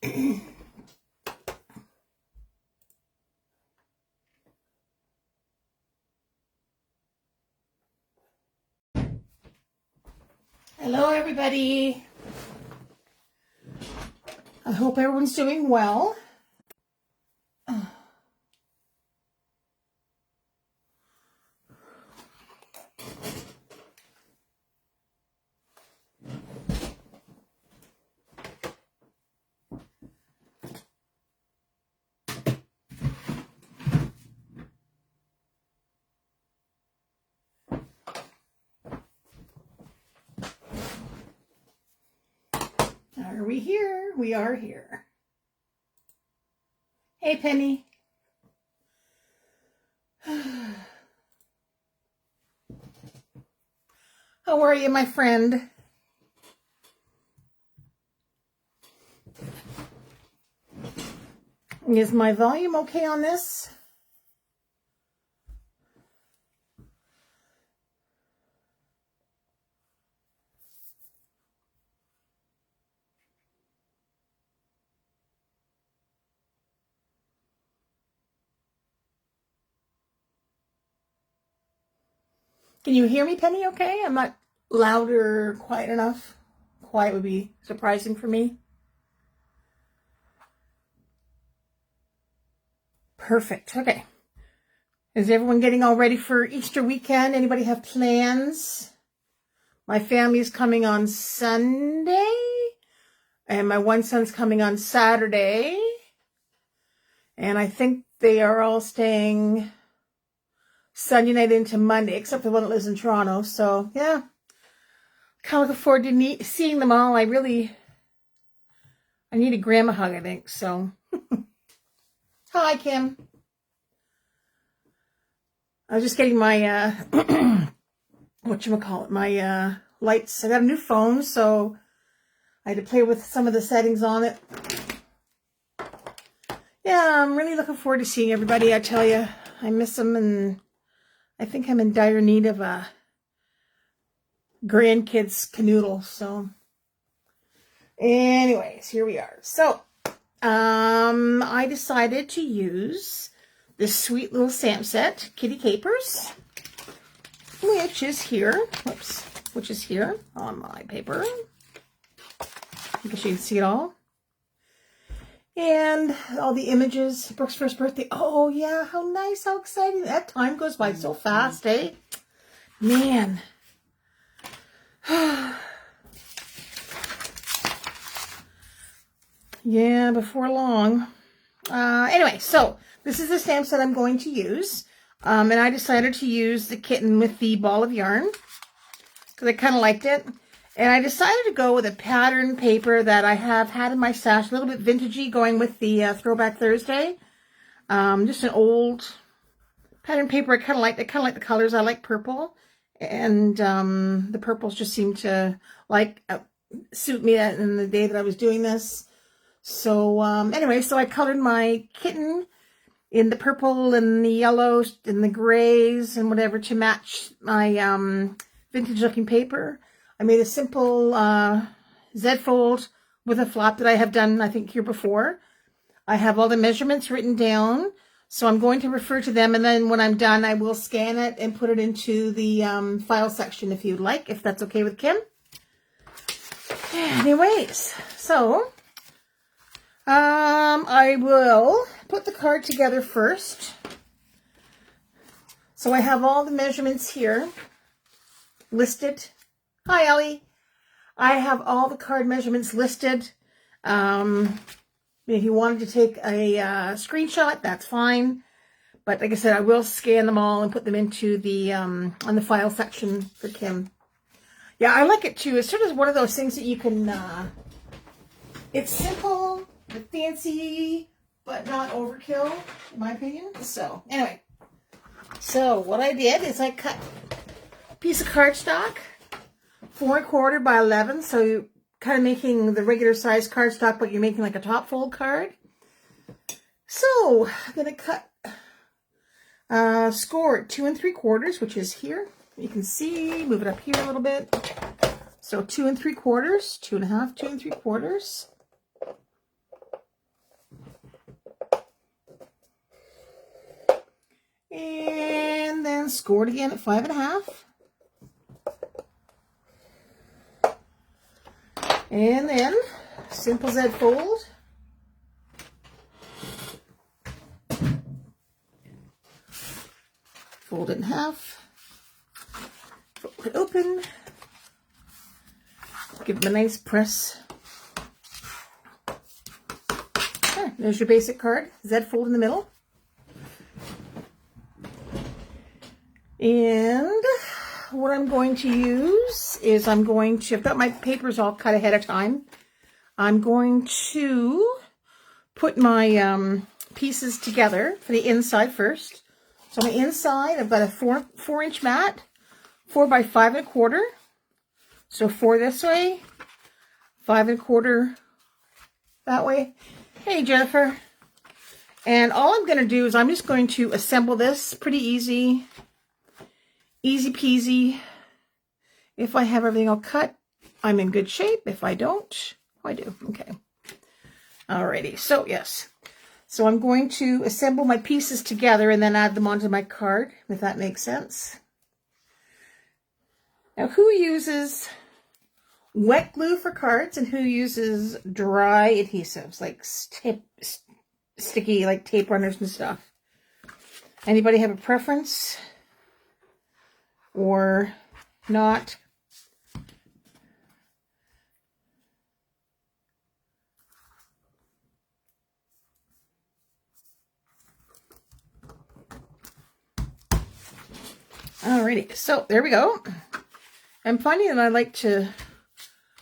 Hello, everybody. I hope everyone's doing well. Are we here? We are here. Hey, Penny. How are you, my friend? Is my volume okay on this? Can you hear me, Penny, okay? I'm not loud or quiet enough. Quiet would be surprising for me. Perfect. Okay. Is everyone getting all ready for Easter weekend? Anybody have plans? My family is coming on Sunday, and my one son's coming on Saturday. And I think they are all staying Sunday night into Monday, except the one that lives in Toronto. So, yeah. Kind of looking forward to seeing them all. I need a grandma hug, I think. So, hi, Kim. I was just getting my, my lights. I got a new phone, so I had to play with some of the settings on it. Yeah, I'm really looking forward to seeing everybody. I tell you, I miss them, and I think I'm in dire need of a grandkids canoodle. So, anyways, here we are. So, I decided to use this sweet little stamp set, Kitty Kapers, which is here. Whoops, which is here on my paper. I guess you can see it all. And all the images, Brooke's first birthday. Oh, yeah, how nice, how exciting. That time goes by so fast, eh? Man. Yeah, before long. Anyway, so this is the stamp set I'm going to use. And I decided to use the kitten with the ball of yarn because I kind of liked it. And I decided to go with a pattern paper that I have had in my stash, a little bit vintagey, going with the Throwback Thursday. Just an old pattern paper. I kind of like the colors. I like purple, and the purples just seem to suit me in the day that I was doing this. So anyway, so I colored my kitten in the purple and the yellow and the grays and whatever to match my vintage-looking paper. I made a simple Z-fold with a flap that I have done, I think, here before. I have all the measurements written down, so I'm going to refer to them, and then when I'm done, I will scan it and put it into the file section if you'd like, if that's okay with Kim. Anyways, so I will put the card together first. So I have all the measurements here listed. Hi, Ellie. I have all the card measurements listed. If you wanted to take a screenshot, that's fine. But like I said, I will scan them all and put them into the on the file section for Kim. Yeah, I like it too. It's sort of one of those things that you can. It's simple, but fancy, but not overkill, in my opinion. So anyway, so what I did is I cut a piece of cardstock. 4 1/4 by 11, so you're kind of making the regular size cardstock, but you're making like a top fold card. So I'm going to cut score 2 3/4, which is here. You can see, move it up here a little bit. So 2 3/4, 2 1/2, 2 3/4. And then score it again at 5.5. And then simple Z fold. Fold it in half. Fold it open. Give them a nice press. There, there's your basic card. Z fold in the middle. And what I'm going to use is I've got my papers all cut ahead of time. I'm going to put my pieces together for the inside first. So on the inside, I've got a 4-inch mat, 4 by 5.25. So 4 this way, 5.25 that way. Hey, Jennifer. And all I'm going to do is I'm just going to assemble this. Pretty easy. Easy peasy. If I have everything all cut, I'm in good shape. If I don't, I do. Okay. Alrighty. So, yes. So I'm going to assemble my pieces together and then add them onto my card, if that makes sense. Now, who uses wet glue for cards and who uses dry adhesives, like sticky, like tape runners and stuff? Anybody have a preference? Or not? Alrighty, so there we go. I'm finding that I like to,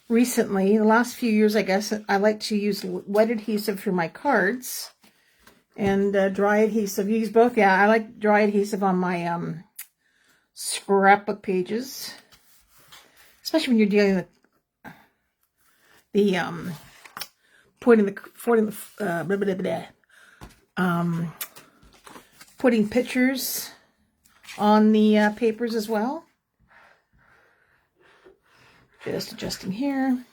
recently, the last few years I guess, I like to use wet adhesive for my cards and dry adhesive. Use both. Yeah, I like dry adhesive on my scrapbook pages, especially when you're dealing with the putting pictures on the papers as well. Just adjusting here.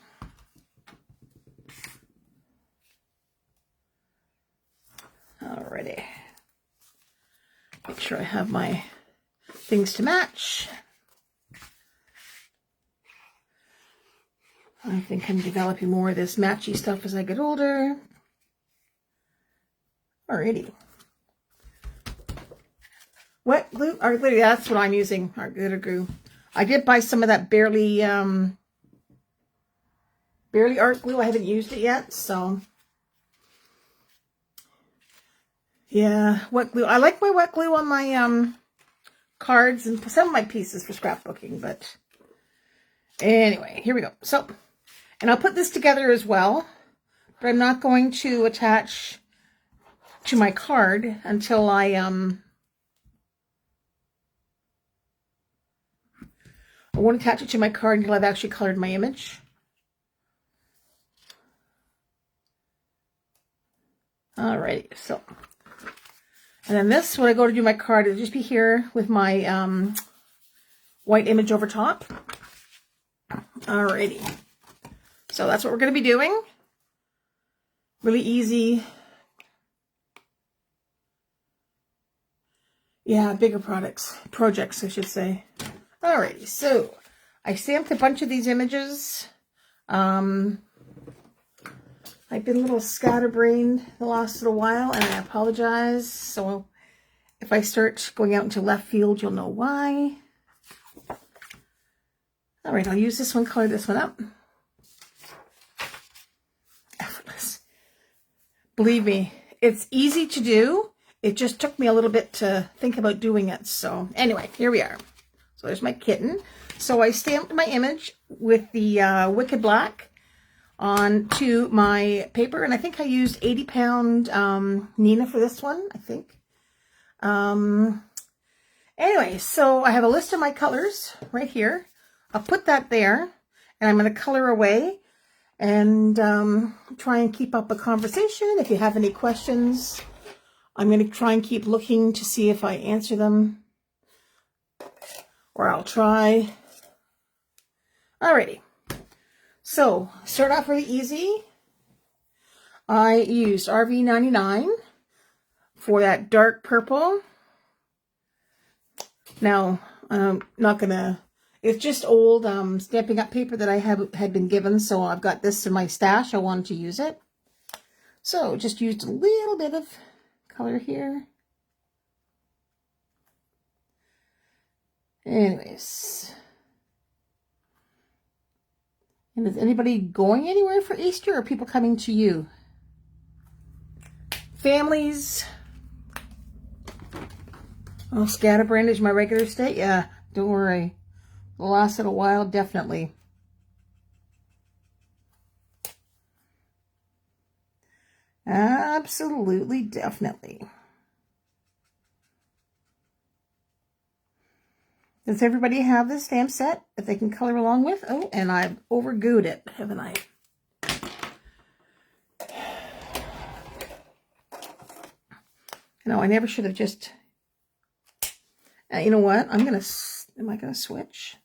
Alrighty. Make sure I have my things to match. I think I'm developing more of this matchy stuff as I get older. Alrighty. Wet glue, or glue, that's what I'm using, our glitter glue. I did buy some of that Barely art glue. I haven't used it yet, so. Yeah, wet glue. I like my wet glue on my cards and some of my pieces for scrapbooking, but anyway, here we go. So, and I'll put this together as well, but I'm not going to attach to my card until I won't attach it to my card until I've actually colored my image. Alrighty, so. And then this, when I go to do my card, it'll just be here with my white image over top. Alrighty. So that's what we're going to be doing. Really easy. Yeah, bigger projects, I should say. Alrighty, so I stamped a bunch of these images. I've been a little scatterbrained the last little while, and I apologize. So if I start going out into left field, you'll know why. All right, I'll use this one, color this one up. Effortless. Believe me, it's easy to do. It just took me a little bit to think about doing it. So anyway, here we are. So there's my kitten. So I stamped my image with the Wicked Black onto my paper, and I think I used 80-pound Nina for this one, I think. Anyway, so I have a list of my colors right here. I'll put that there, and I'm going to color away and try and keep up a conversation. If you have any questions, I'm going to try and keep looking to see if I answer them, or I'll try. Alrighty. So, start off really easy. I used RV99 for that dark purple. Now, I'm not gonna, it's just old Stampin' Up paper that I had been given, so I've got this in my stash. I wanted to use it. So just used a little bit of color here. Anyways. And is anybody going anywhere for Easter, or are people coming to you? Families. Oh, scatterbrain is my regular state? Yeah, don't worry. It'll last a while, definitely. Absolutely, definitely. Does everybody have this stamp set that they can color along with? Oh, and I've overglued it, haven't I? No, I never should have just... you know what? Am I going to switch?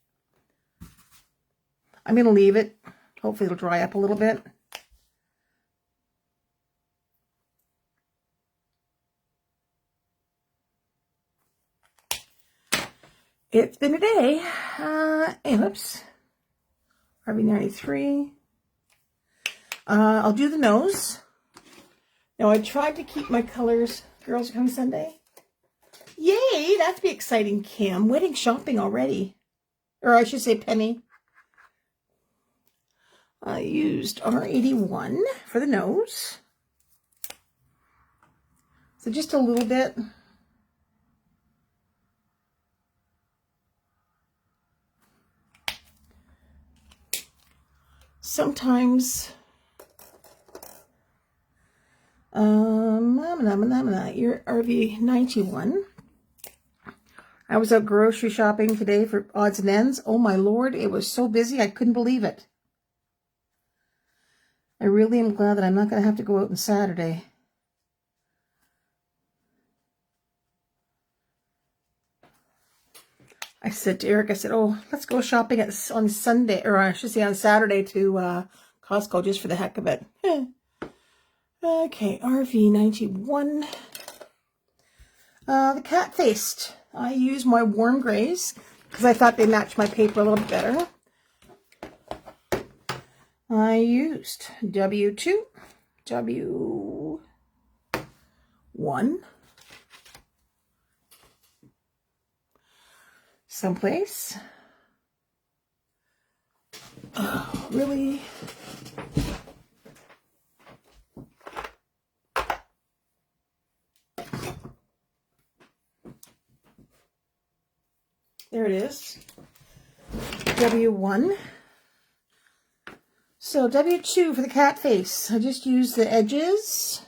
I'm going to leave it. Hopefully it'll dry up a little bit. It's been a day. Oops. RV93. I'll do the nose. Now, I tried to keep my colors. Girls are coming Sunday. Yay! That'd be exciting, Kim. Wedding shopping already. Or I should say Penny. I used R81 for the nose. So just a little bit. Sometimes, you're RV91. I was out grocery shopping today for odds and ends. Oh my Lord, it was so busy, I couldn't believe it. I really am glad that I'm not going to have to go out on Saturday. I said to Eric, I said, oh, let's go shopping on Sunday, or I should say on Saturday to Costco just for the heck of it. Okay, RV91. The cat faced. I used my warm grays because I thought they matched my paper a little bit better. I used W2, W1. Someplace. Oh, really? There it is. W1. So W2 for the cat face. I just used the edges.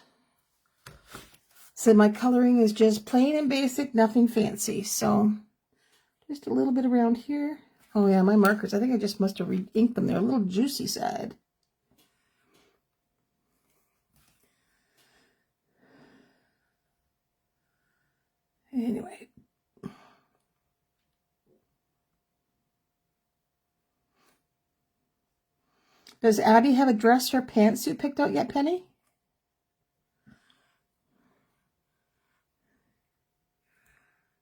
So my coloring is just plain and basic, nothing fancy. So just a little bit around here. Oh yeah, my markers. I think I just must have re-inked them. They're a little juicy side. Anyway. Does Abby have a dress or pantsuit picked out yet, Penny?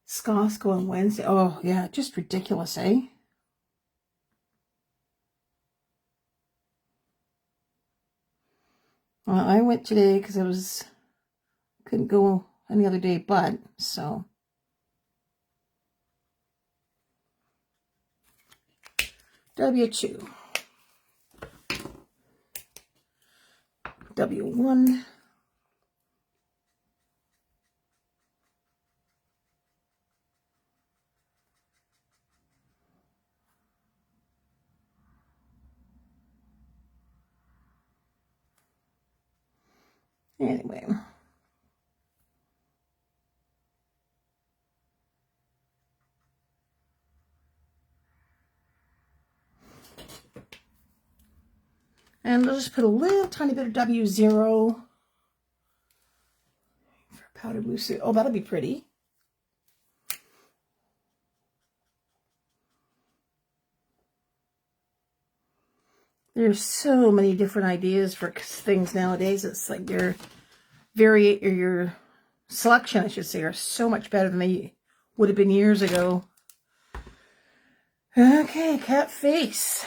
Costco on Wednesday. Oh, yeah, just ridiculous, eh? Well, I went today because I couldn't go any other day but, so. W2. W1. Anyway. And I'll just put a little tiny bit of W0 for powder blue suit. Oh, that'll be pretty. There's so many different ideas for things nowadays. It's like your selection, I should say, are so much better than they would have been years ago. Okay, cat face.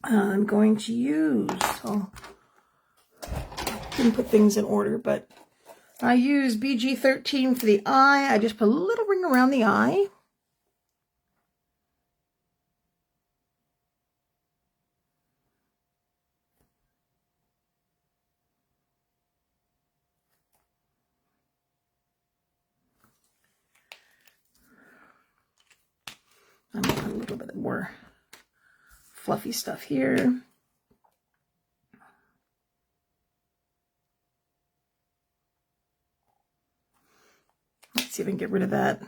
I'm going to use, so didn't put things in order, but I use BG13 for the eye. I just put a little ring around the eye. I'm going to put a little bit more fluffy stuff here. Let's see if I can get rid of that.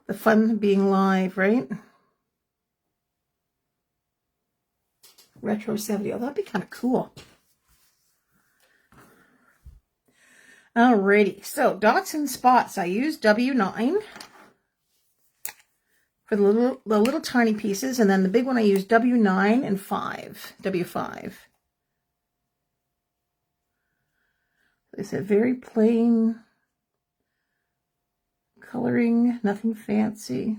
The fun of being live, right? Retro 70. Oh, that'd be kind of cool. Alrighty. So, dots and spots. I use W9 for the little tiny pieces, and then the big one I use W9 and 5. W5. It's a very plain coloring, nothing fancy.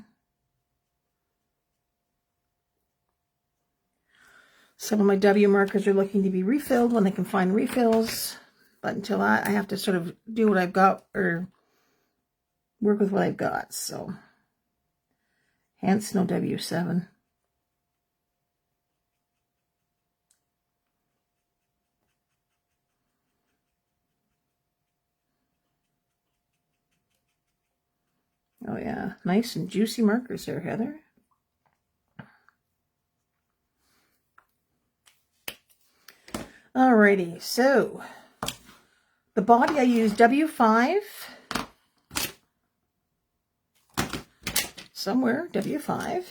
Some of my W markers are looking to be refilled when they can find refills, but until I have to sort of do what I've got or work with what I've got. So, hence no W7. Oh yeah, nice and juicy markers there, Heather. Alrighty, so the body I use W5. Somewhere, W5.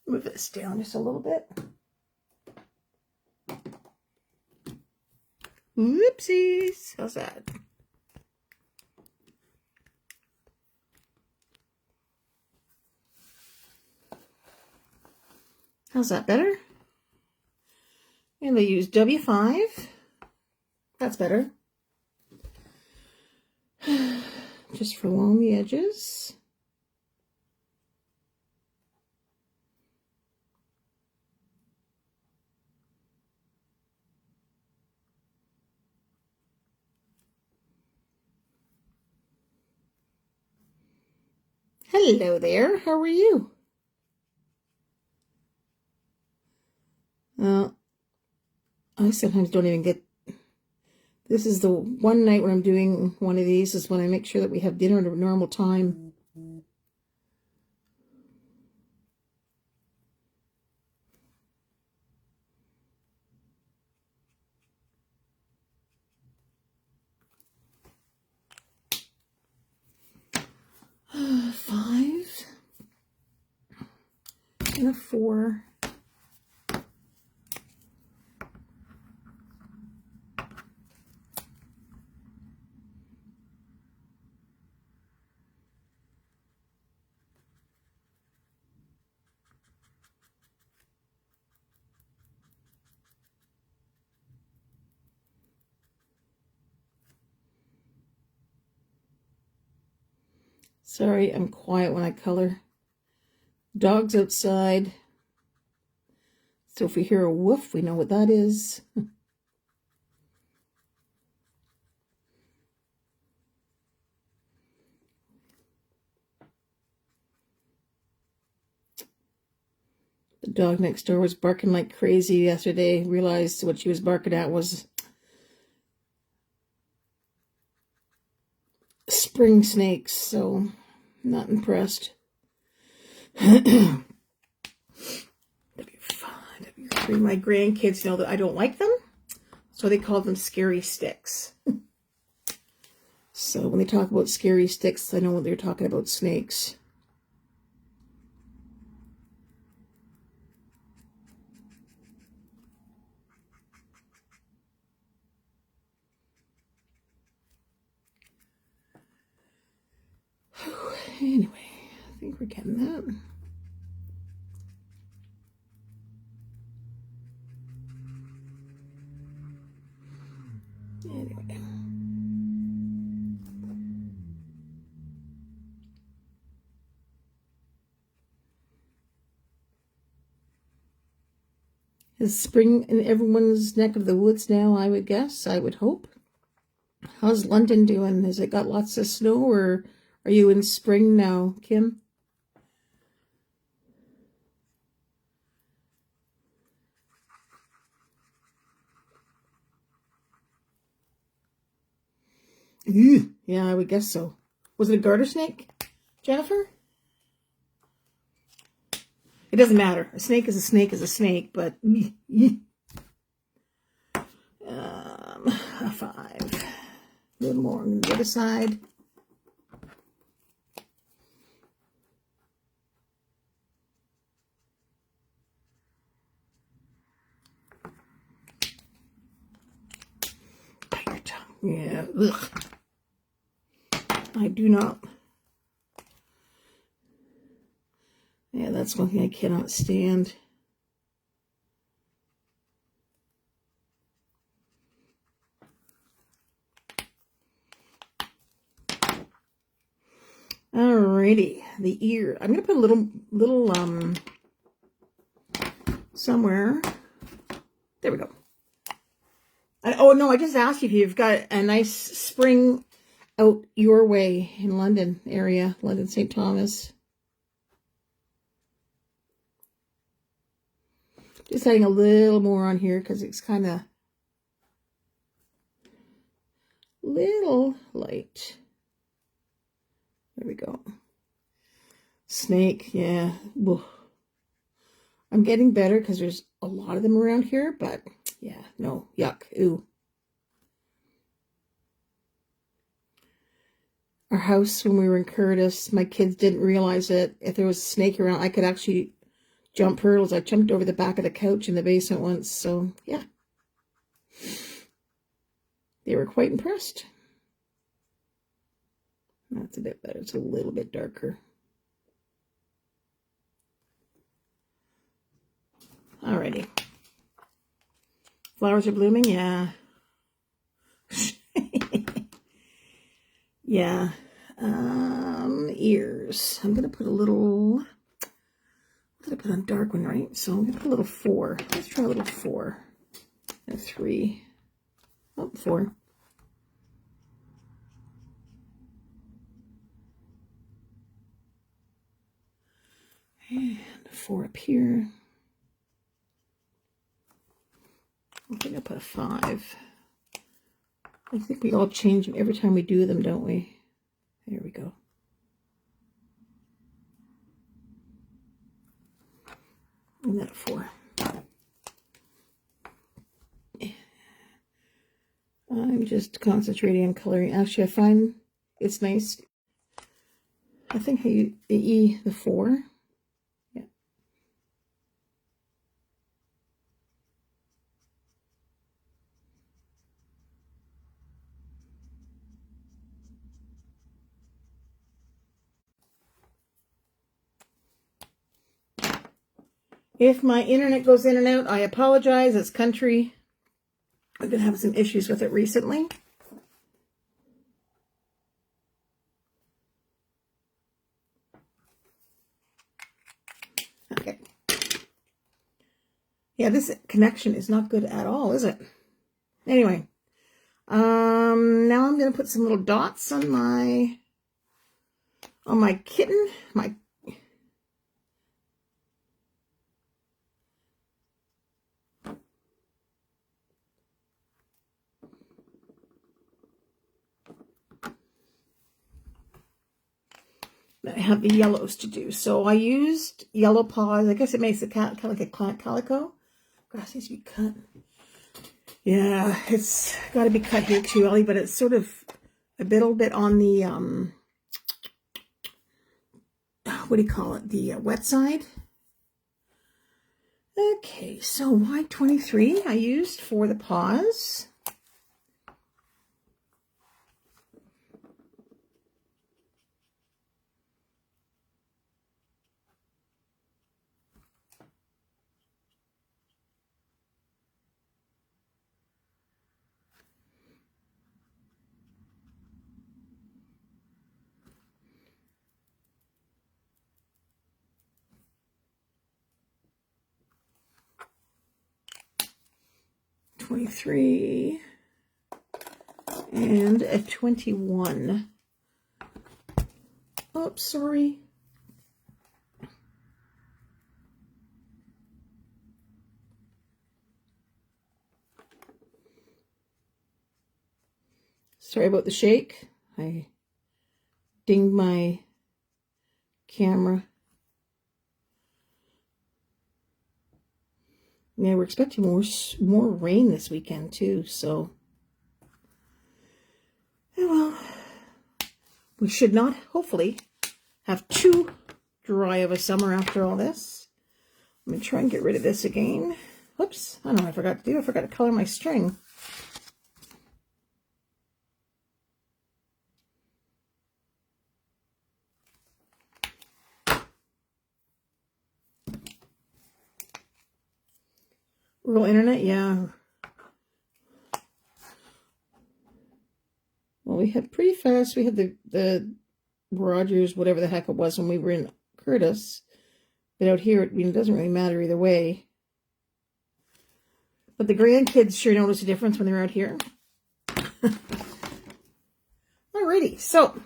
Move this down just a little bit. Whoopsies. How's that? How's that better? And I use W5. That's better. Just for along the edges. Hello there. How are you? I sometimes don't even get... This is the one night when I'm doing one of these is when I make sure that we have dinner at a normal time. Five and a 4. Sorry, I'm quiet when I color. Dog's outside. So if we hear a woof, we know what that is. The dog next door was barking like crazy yesterday. Realized what she was barking at was spring snakes, so not impressed. W5, W3. My grandkids know that I don't like them, so they call them scary sticks. So when they talk about scary sticks, I know what they're talking about, snakes. Anyway, I think we're getting that. Anyway. It's spring in everyone's neck of the woods now, I would guess. I would hope. How's London doing? Has it got lots of snow, or are you in spring now, Kim? Ew. Yeah, I would guess so. Was it a garter snake, Jennifer? It doesn't matter. A snake is a snake is a snake, but a 5. A little more on the other side. Bite your tongue. Yeah. Ugh. I do not. Yeah, that's one thing I cannot stand. Alrighty, the ear. I'm gonna put a little somewhere. There we go. Oh no, I just asked you if you've got a nice spring out your way in London area, London St. Thomas. Just adding a little more on here because it's kind of little light. There we go. Snake, yeah. Whoa. I'm getting better because there's a lot of them around here, but yeah, no, yuck, ooh. Our house, when we were in Curtis, my kids didn't realize it. If there was a snake around, I could actually jump hurdles. I jumped over the back of the couch in the basement once, so yeah. They were quite impressed. That's a bit better. It's a little bit darker. Alrighty. Flowers are blooming, yeah. Yeah. Ears. I'm gonna put a little. What did I put on dark one, right? So I'm gonna put a little 4. Let's try a little 4. A 3. Oh, 4. And a 4 up here. I think I put a 5. I think we all change them every time we do them, don't we? There we go. And that a 4. I'm just concentrating on coloring. Actually, I find it's nice. I think the E, the 4. Yeah. If my internet goes in and out, I apologize. It's country. I've been having some issues with it recently. Okay. Yeah, this connection is not good at all, is it? Anyway, now I'm going to put some little dots on my kitten, I have the yellows to do. So I used yellow paws. I guess it makes the cat kind of like a calico. Grass needs to be cut. Yeah, it's got to be cut here too, Ellie, but it's sort of a little bit on the, what do you call it? The wet side. Okay, so wide 23 I used for the paws. 23 and a 21. Oops, sorry. Sorry about the shake. I dinged my camera. Yeah, we're expecting more rain this weekend too, so well, we should not, hopefully, have too dry of a summer after all this. Let me try and get rid of this again. Whoops, I don't know what I forgot to do. I forgot to color my string. Rural internet, yeah. Well, we had pretty fast. We had the Rogers, whatever the heck it was, when we were in Curtis. But out here, it doesn't really matter either way. But the grandkids sure notice a difference when they're out here. Alrighty, so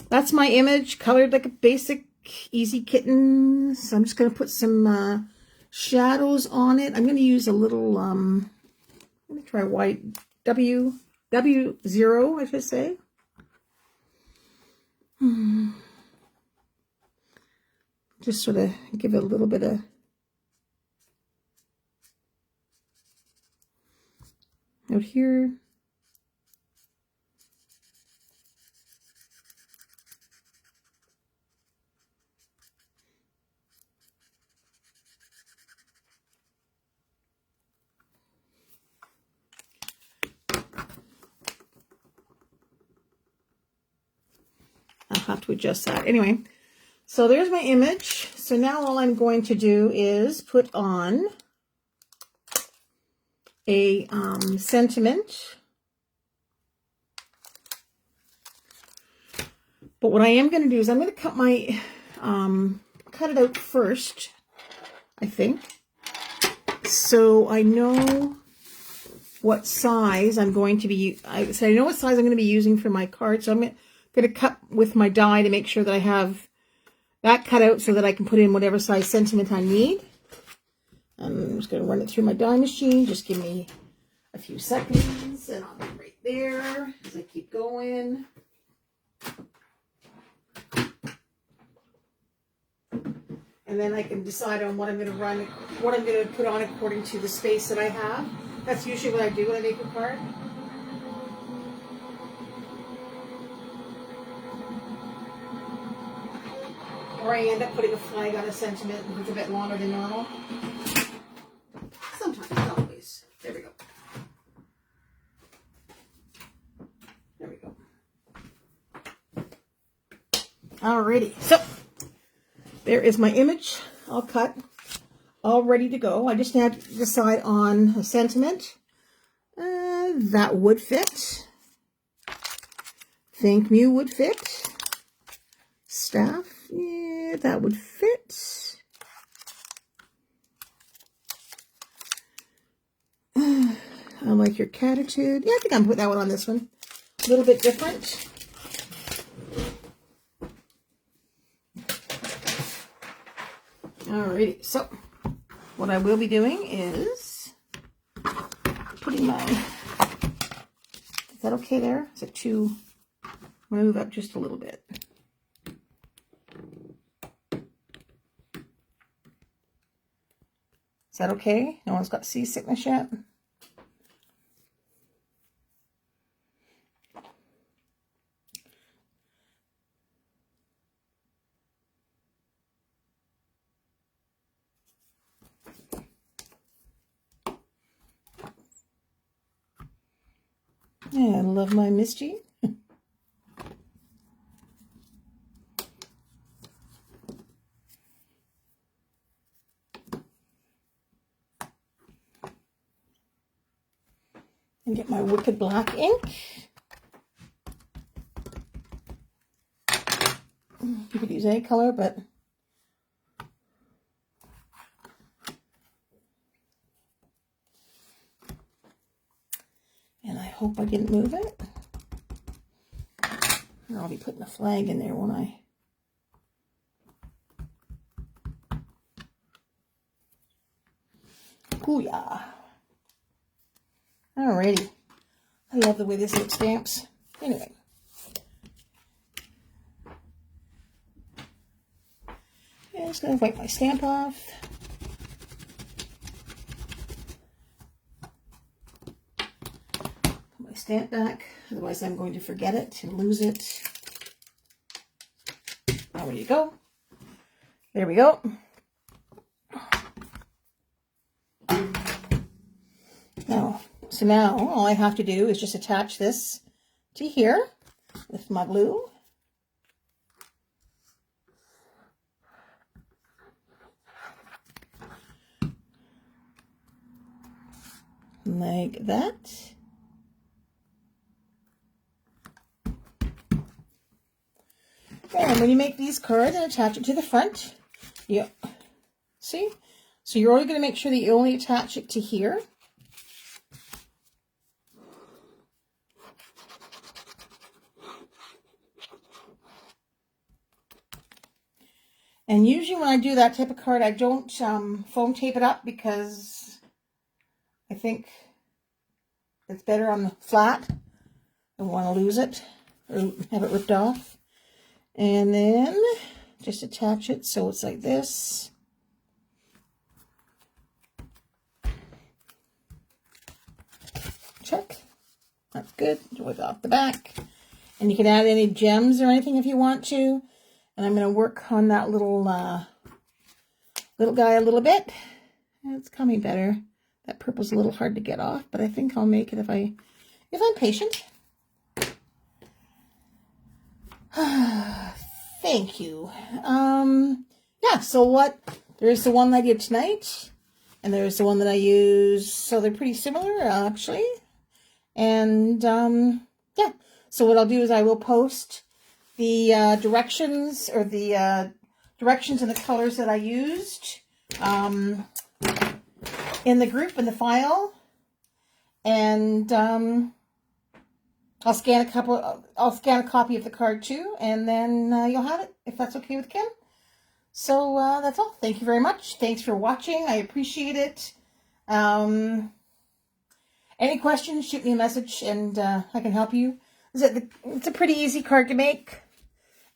that's my image, colored like a basic, easy kitten. So I'm just going to put some shadows on it. I'm going to use a little, let me try white, W0, I should say. Just sort of give it a little bit of out here. I'll have to adjust that. Anyway, so there's my image. So now all I'm going to do is put on a sentiment. But what I am going to do is I'm going to cut my, cut it out first, I think. So I know what size I'm going to be, I know what size I'm going to be using for my card. So I'm going to cut with my die to make sure that I have that cut out so that I can put in whatever size sentiment I need. I'm just going to run it through my die machine. Just give me a few seconds and I'll be right there as I keep going. And then I can decide on what I'm going to run, what I'm going to put on according to the space that I have. That's usually what I do when I make a card. Or I end up putting a flag on a sentiment and it's a bit longer than normal. Sometimes, not always. There we go. There we go. Alrighty, so there is my image all cut, all ready to go. I just had to decide on a sentiment. That would fit. Thank me would fit. Staff, yeah, that would fit. I like your catitude. Yeah, I think I'm putting that one on this one. A little bit different. Alrighty, so what I will be doing is putting my, is that okay there? Is it too, I'm going to move up just a little bit. Is that okay? No one's got seasickness yet? Yeah, I love my Misty. And get my Wicked Black ink. You could use any color, but hope I didn't move it. And I'll be putting a flag in there, won't I? Booyah. Alrighty. I love the way this looks, stamps. Anyway. I'm just going to wipe my stamp off. Put my stamp back, otherwise I'm going to forget it and lose it. There you go. There we go. Now all I have to do is just attach this to here with my glue. Like that. And when you make these cards and attach it to the front, you see? So you're only going to make sure that you only attach it to here. And usually when I do that type of card, I don't foam tape it up because I think it's better on the flat. I don't want to lose it or have it ripped off. And then just attach it so it's like this. Check. That's good. Wipe off the back. And you can add any gems or anything if you want to. And I'm going to work on that little guy a little bit. It's coming better. That purple's a little hard to get off, but I think I'll make it if I'm patient. Thank you. Yeah, so there's the one that I did tonight, and there's the one that I used, so they're pretty similar, actually. And, yeah, so what I'll do is I will post the directions, or the directions and the colors that I used in the group, in the file, and I'll scan a copy of the card too, and then you'll have it, if that's okay with Kim. So that's all. Thank you very much. Thanks for watching. I appreciate it. Any questions, shoot me a message, and I can help you. It's a pretty easy card to make,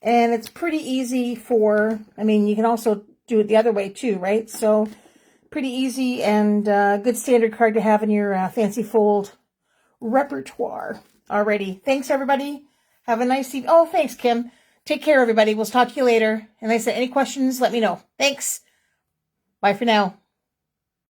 and it's pretty easy I mean, you can also do it the other way too, right? So pretty easy and good standard card to have in your fancy fold repertoire. Alrighty. Thanks, everybody. Have a nice evening. Oh, thanks, Kim. Take care, everybody. We'll talk to you later. And like I said, any questions, let me know. Thanks. Bye for now.